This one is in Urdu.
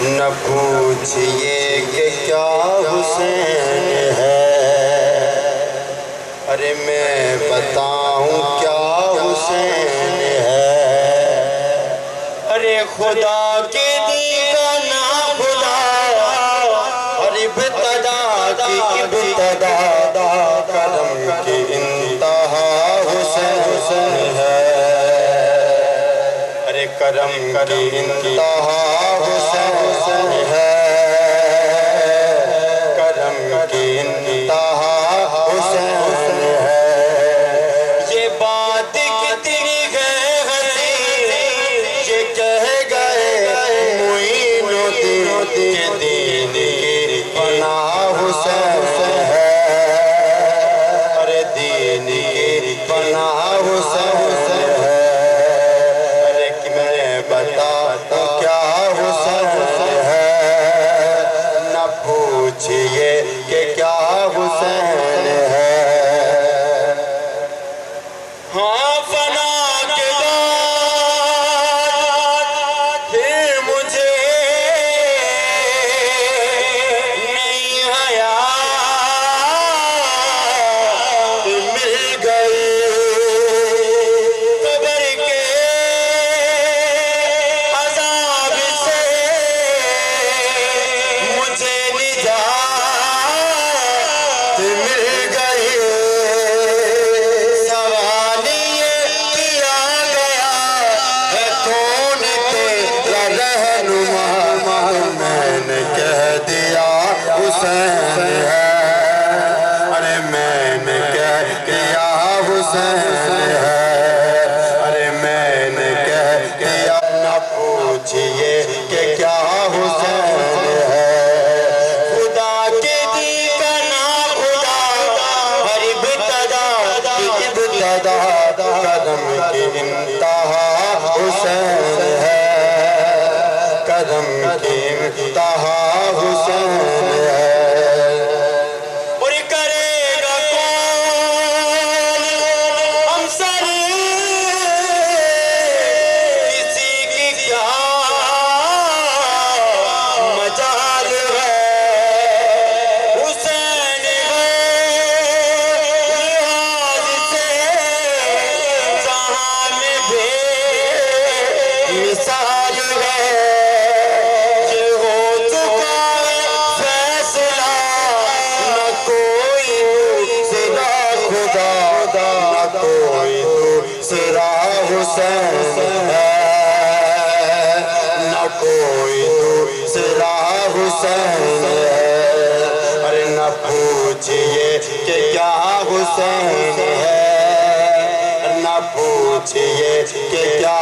نہ پوچھئے کہ کیا حسین ہے، ارے میں بتاؤں کیا حسین ہے، ارے خدا کے دی کا نا خدا اور ابتدا کی ابتدا، کرم کی انتہا حسین ہے، ارے کرم کی انتہا حسین ہے، کرم کی انتہا حسین ہے۔ یہ بات کتنی ہے حسین، یہ کہہ گئے معین الدین کہ دین کی پناہ حسین ہے، ارے دین کی پناہ حسین ہے، ارے کہ میں بتاتا کیا حسین ہے، نہ پوچھئے کہ کیا حسین ہے۔ ہاں فنا کے بعد پھر مجھے نئی حیات مل گئی، قبر کے عذاب سے مجھے نجات مل گئی۔ سوال یہ کیا گیا ہے کون تیرا رہنما، میں نے کہہ دیا حسین ہے، ارے میں نے کہہ دیا حسین ہے، ارے میں نے کہہ دیا۔ نہ پوچھئے کہ کیا حسین ہے، خدا کے دی کا نا خدا اور ابتدا کی ابتدا، کرم کی انتہا حسین ہے، کرم کی انتہا حسین ہے۔ اور کرے گا کون ہم سر کسی کی کیا مجال ہے، حسین ہے لحاظ سے جہاں میں بے مثال ہے، یہ ہو چکا ہے فیصلہ، نہ کوئی دوسرا خدا، نہ کوئی دوسرا حسین ہے، نہ کوئی دوسرا حسین ہے، ارے نہ پوچھئے کہ کیا حسین ہے، نہ پوچھئے کہ کیا